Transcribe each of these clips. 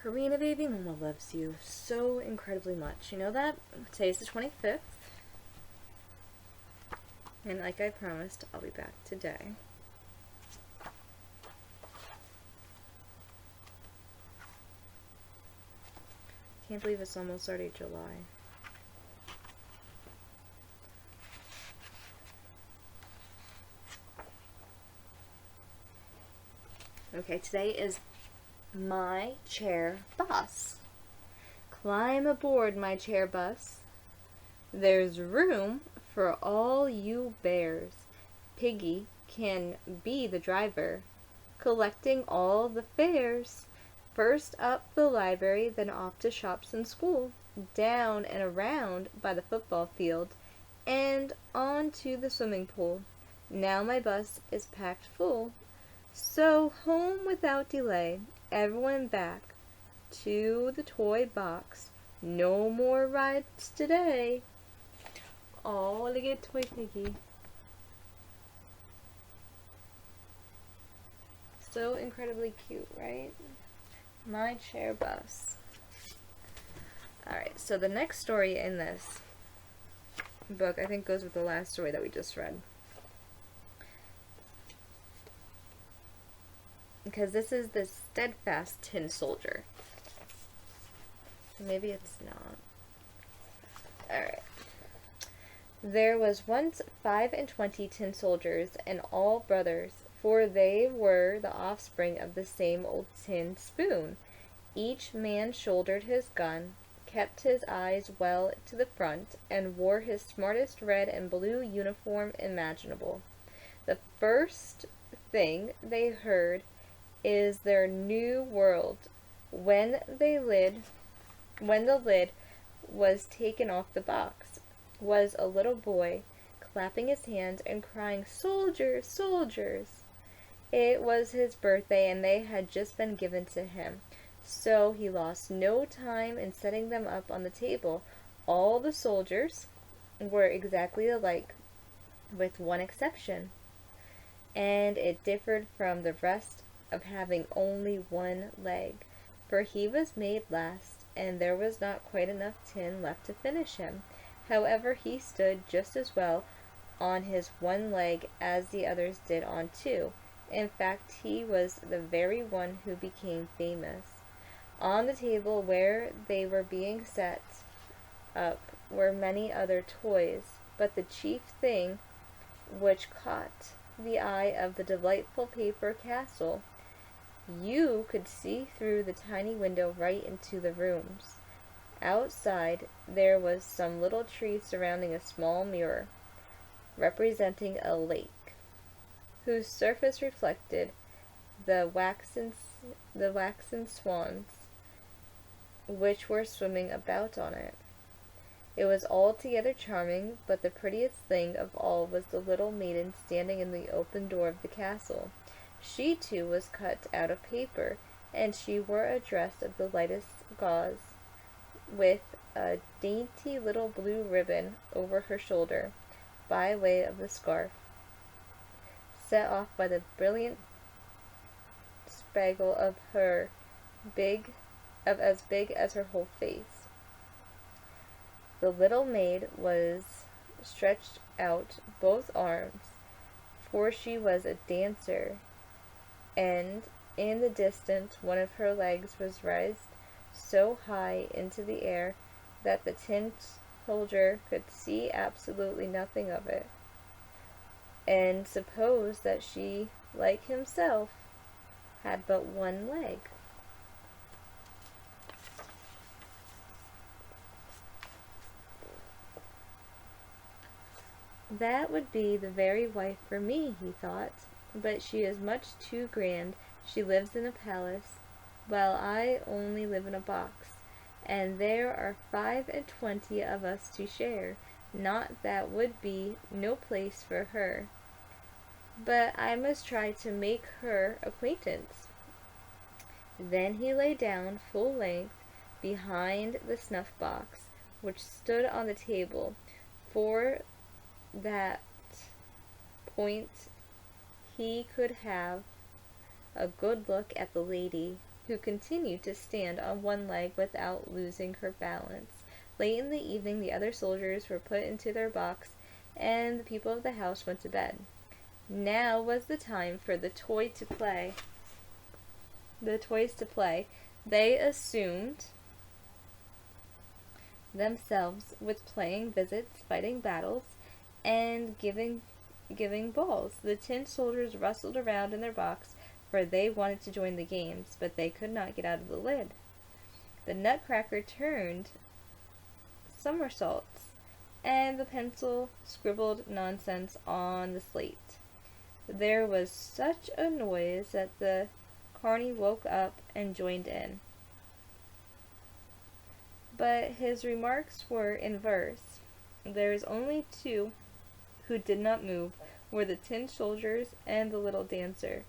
Karina, baby, Mama loves you so incredibly much. You know that? Today's the 25th. And like I promised, I'll be back today. Can't believe it's almost already July. Okay, today is my chair bus. Climb aboard my chair bus. There's room for all you bears. Piggy can be the driver, collecting all the fares. First up the library, then off to shops and school, down and around by the football field, and on to the swimming pool. Now my bus is packed full. So home without delay, everyone back to the toy box. No more rides today. Oh, look at Toy Piggy. So incredibly cute, right? My chair bus. Alright, so the next story in this book, I think, goes with the last story that we just read. Because this is the steadfast tin soldier. Maybe it's not. Alright. There was once 25 tin soldiers, and all brothers, for they were the offspring of the same old tin spoon. Each man shouldered his gun, kept his eyes well to the front, and wore his smartest red and blue uniform imaginable. The first thing they heard is their new world when the lid was taken off the box was a little boy clapping his hands and crying, "Soldiers, soldiers!" It was his birthday and they had just been given to him, so he lost no time in setting them up on the table. All the soldiers were exactly alike, with one exception, and it differed from the rest of having only one leg, for he was made last, and there was not quite enough tin left to finish him. However, he stood just as well on his one leg as the others did on two. In fact, he was the very one who became famous. On the table where they were being set up were many other toys, but the chief thing which caught the eye of the delightful paper castle, you could see through the tiny window right into the rooms. Outside there was some little tree surrounding a small mirror, representing a lake, whose surface reflected the waxen swans which were swimming about on it. It was altogether charming, but the prettiest thing of all was the little maiden standing in the open door of the castle. She too was cut out of paper, and she wore a dress of the lightest gauze, with a dainty little blue ribbon over her shoulder, by way of the scarf, set off by the brilliant spangle of her as big as her whole face. The little maid was stretched out both arms, for she was a dancer, and in the distance one of her legs was raised so high into the air that the tin soldier could see absolutely nothing of it, and supposed that she, like himself, had but one leg. That would be the very wife for me, he thought, but she is much too grand. She lives in a palace, while I only live in a box, and there are 25 of us to share. Not that would be no place for her, but I must try to make her acquaintance. Then he lay down full length behind the snuff box, which stood on the table. For that point he could have a good look at the lady who continued to stand on one leg without losing her balance. Late in the evening, the other soldiers were put into their box, and the people of the house went to bed. Now was the time for the toys to play. They assumed themselves with playing visits, fighting battles, and giving balls. The tin soldiers rustled around in their box, for they wanted to join the games, but they could not get out of the lid. The Nutcracker turned somersaults, and the pencil scribbled nonsense on the slate. There was such a noise that the Carney woke up and joined in. But his remarks were in verse. There was only two who did not move, were the tin soldiers and the little dancer.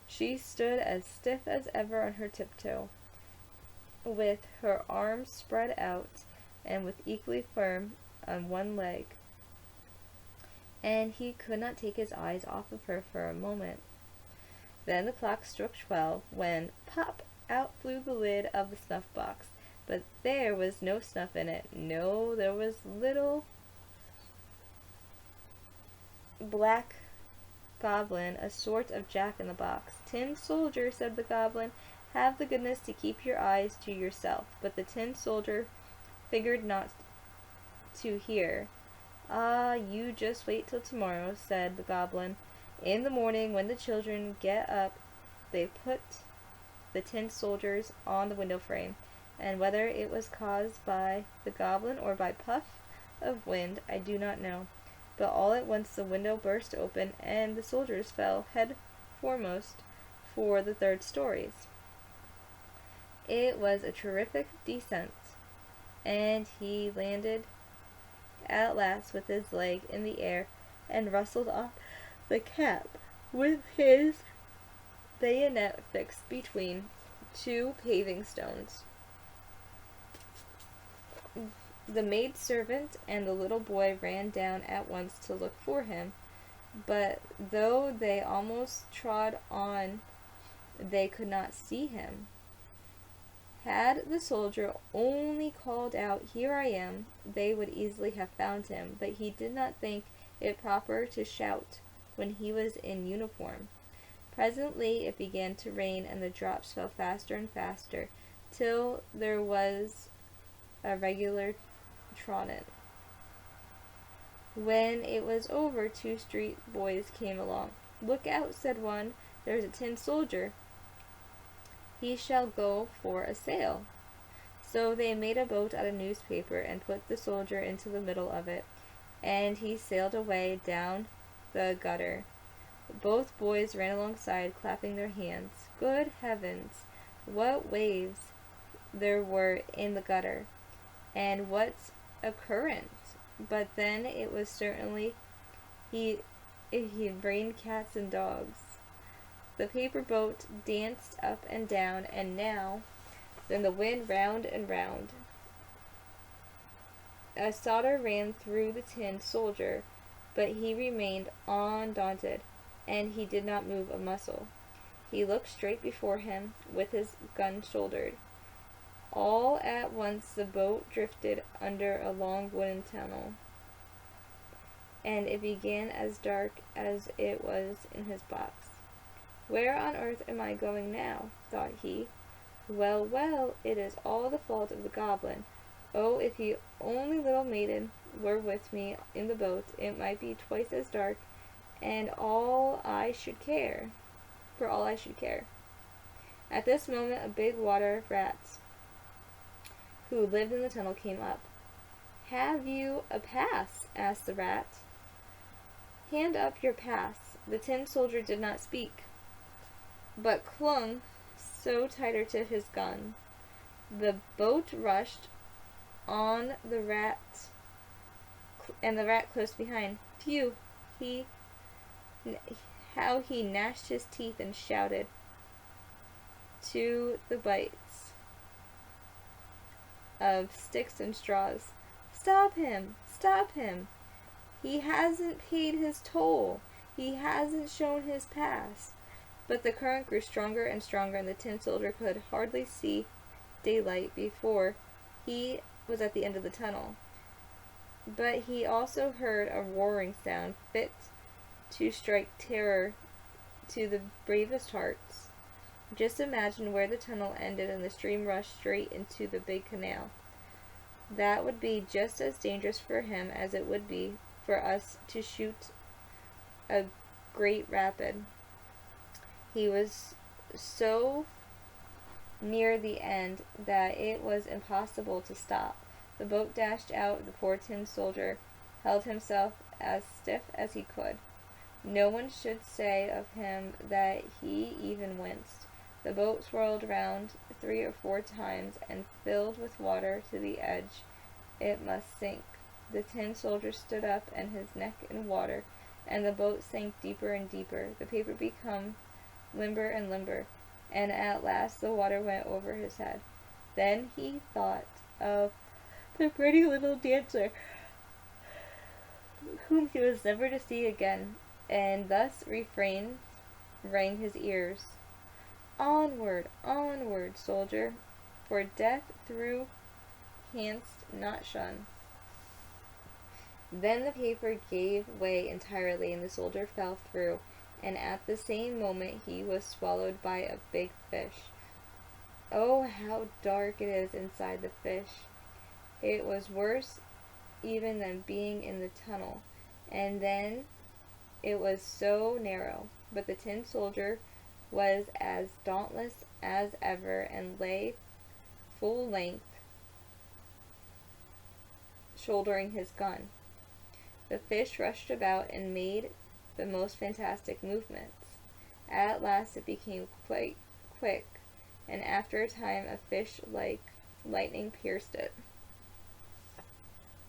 She stood as stiff as ever on her tiptoe, with her arms spread out and with equally firm on one leg, and he could not take his eyes off of her for a moment. Then the clock struck 12, when pop out flew the lid of the snuff box, but there was no snuff in it. No, there was little black goblin, a sort of jack-in-the-box. Tin soldier, said the goblin, have the goodness to keep your eyes to yourself. But the tin soldier figured not to hear. Ah, you just wait till tomorrow, said the goblin. In the morning, when the children get up, they put the tin soldiers on the window frame, and whether it was caused by the goblin or by puff of wind, I do not know. But all at once the window burst open, and the soldiers fell head foremost for the third stories. It was a terrific descent, and he landed at last with his leg in the air and rustled off the cap with his bayonet fixed between two paving stones. The maidservant and the little boy ran down at once to look for him, but though they almost trod on, they could not see him. Had the soldier only called out, "Here I am," they would easily have found him, but he did not think it proper to shout when he was in uniform. Presently it began to rain, and the drops fell faster and faster, till there was a regular trodden. When it was over, two street boys came along. "Look out," said one, "there's a tin soldier. He shall go for a sail." So they made a boat out of newspaper and put the soldier into the middle of it, and he sailed away down the gutter. Both boys ran alongside, clapping their hands. Good heavens, what waves there were in the gutter, and what a current! But then it was certainly he rained cats and dogs. The paper boat danced up and down, and now then the wind round and round. A shudder ran through the tin soldier, but he remained undaunted, and he did not move a muscle. He looked straight before him, with his gun shouldered. All at once the boat drifted under a long wooden tunnel, and it began as dark as it was in his box. "Where on earth am I going now?" thought he. "Well, well, it is all the fault of the goblin. Oh, if he only little maiden were with me in the boat, it might be twice as dark, and all I should care. At this moment a big water rat, who lived in the tunnel, came up. "Have you a pass?" asked the rat. "Hand up your pass." The tin soldier did not speak, but clung so tighter to his gun. The boat rushed on the rat, and the rat close behind. Phew! How he gnashed his teeth and shouted to the bites of sticks and straws. "Stop him! Stop him! He hasn't paid his toll. He hasn't shown his pass. But the current grew stronger and stronger, and the tin soldier could hardly see daylight before he was at the end of the tunnel. But he also heard a roaring sound fit to strike terror to the bravest hearts. Just imagine where the tunnel ended and the stream rushed straight into the big canal. That would be just as dangerous for him as it would be for us to shoot a great rapid. He was so near the end that it was impossible to stop. The boat dashed out. The poor tin soldier held himself as stiff as he could. No one should say of him that he even winced. The boat swirled round 3 or 4 times and filled with water to the edge. It must sink. The tin soldier stood up and his neck in water, and the boat sank deeper and deeper. The paper became limber and limber, and at last the water went over his head. Then he thought of the pretty little dancer, whom he was never to see again, and thus refrain rang his ears. Onward, onward, soldier, for death thou canst not shun. Then the paper gave way entirely, and the soldier fell through, and at the same moment he was swallowed by a big fish. Oh, how dark it is inside the fish! It was worse even than being in the tunnel, and then it was so narrow. But the tin soldier was as dauntless as ever and lay full length, shouldering his gun. The fish rushed about and made the most fantastic movements. At last it became quite quick, and after a time a fish like lightning pierced it.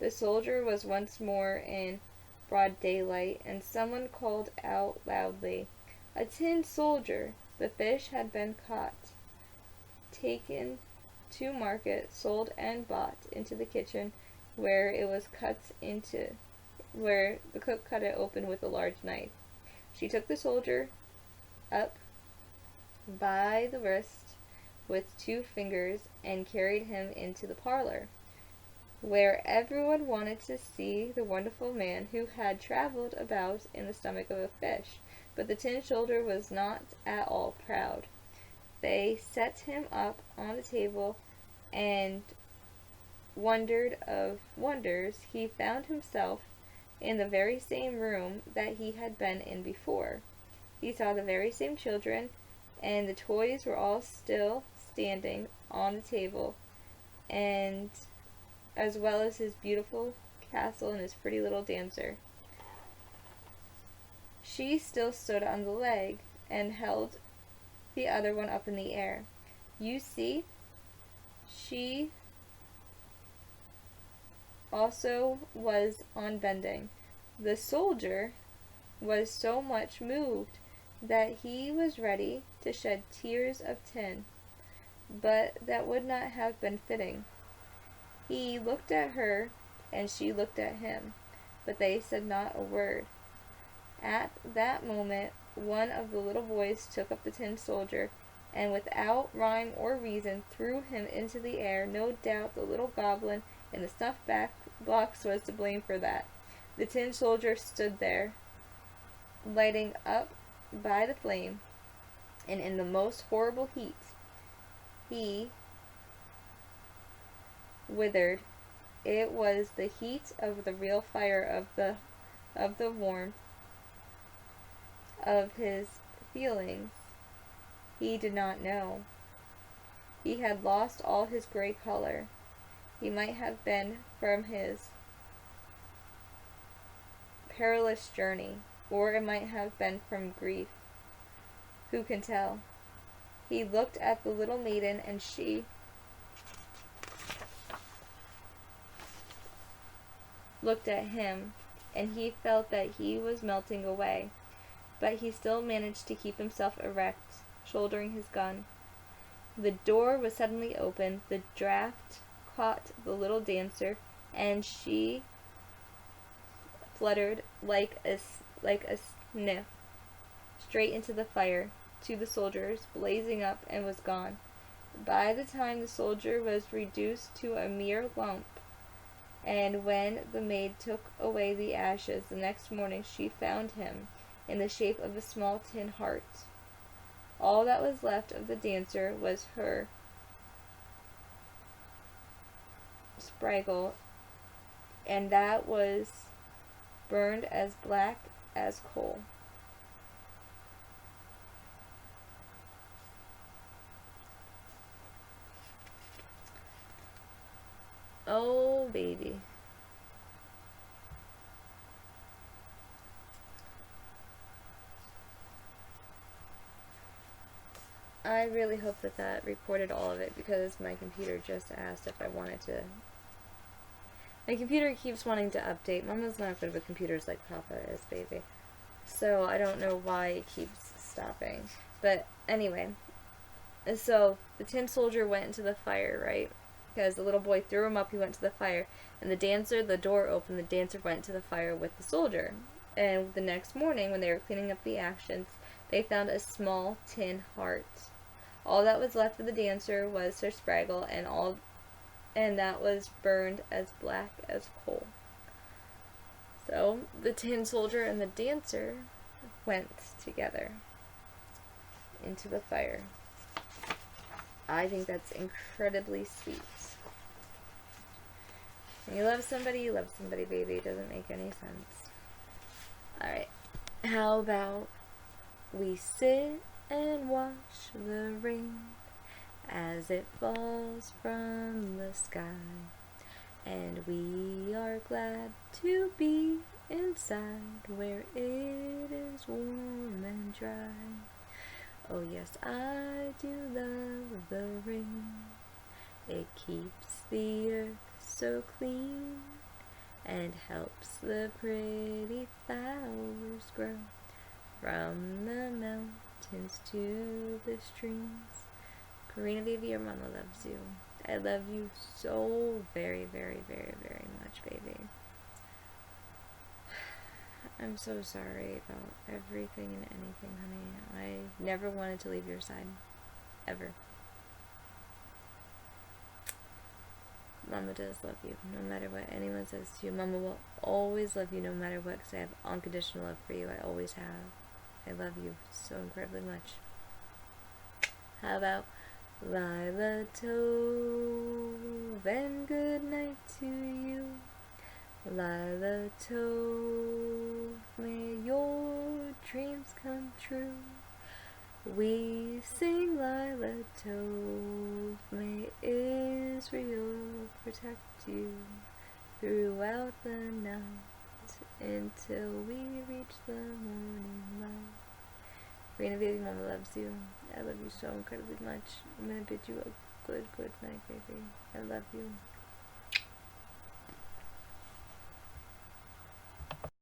The soldier was once more in broad daylight, and someone called out loudly, "A tin soldier!" The fish had been caught, taken to market, sold and bought into the kitchen, where the cook cut it open with a large knife. She took the soldier up by the wrist with 2 fingers and carried him into the parlor, where everyone wanted to see the wonderful man who had traveled about in the stomach of a fish. But the tin soldier was not at all proud. They set him up on the table, and wondered of wonders, he found himself in the very same room that he had been in before. He saw the very same children, and the toys were all still standing on the table, and as well as his beautiful castle and his pretty little dancer. She still stood on the leg and held the other one up in the air. You see, she also was on bending. The soldier was so much moved that he was ready to shed tears of tin, but that would not have been fitting. He looked at her, and she looked at him, but they said not a word. At that moment, one of the little boys took up the tin soldier, and without rhyme or reason threw him into the air. No doubt the little goblin in the snuff box was to blame for that. The tin soldier stood there, lighting up by the flame, and in the most horrible heat. He withered. It was the heat of the real fire, of the warmth of his feelings. He did not know. He had lost all his gray color. He might have been from his perilous journey, or it might have been from grief. Who can tell? He looked at the little maiden, and she looked at him, and he felt that he was melting away, but he still managed to keep himself erect, shouldering his gun. The door was suddenly opened. The draught caught the little dancer, and she fluttered like a sniff straight into the fire. to the soldiers, blazing up, and was gone. By the time the soldier was reduced to a mere lump, and when the maid took away the ashes the next morning, she found him in the shape of a small tin heart. All that was left of the dancer was her spraggle, and that was burned as black as coal. Oh, baby. I really hope that that recorded all of it, because my computer just asked if I wanted to. My computer keeps wanting to update. Mama's not good with computers like Papa is, baby. So I don't know why it keeps stopping. But anyway, so the tin soldier went into the fire, right? Because the little boy threw him up, he went to the fire. And the door opened, the dancer went to the fire with the soldier. And the next morning, when they were cleaning up the ashes, they found a small tin heart. All that was left of the dancer was her spraggle, and that was burned as black as coal. So the tin soldier and the dancer went together into the fire. I think that's incredibly sweet. When you love somebody, baby. It doesn't make any sense. Alright. How about we sit and watch the rain as it falls from the sky, and we are glad to be inside where it is warm and dry. Oh yes, I do love the rain. It keeps the earth so clean and helps the pretty flowers grow from the mountains to the streams. Karina, baby, your mama loves you. I love you so very, very, very, very much, baby. I'm so sorry about everything and anything, honey. I never wanted to leave your side. Ever. Mama does love you, no matter what anyone says to you. Mama will always love you no matter what, because I have unconditional love for you. I always have. I love you so incredibly much. How about Lila Tove, and good night to you. Lila Tove, may your dreams come true. We sing Lila Tove, may Israel protect you throughout the night until we reach the morning light. Karina, baby, mama loves you. I love you so incredibly much. I'm gonna bid you a good, good night, baby. I love you.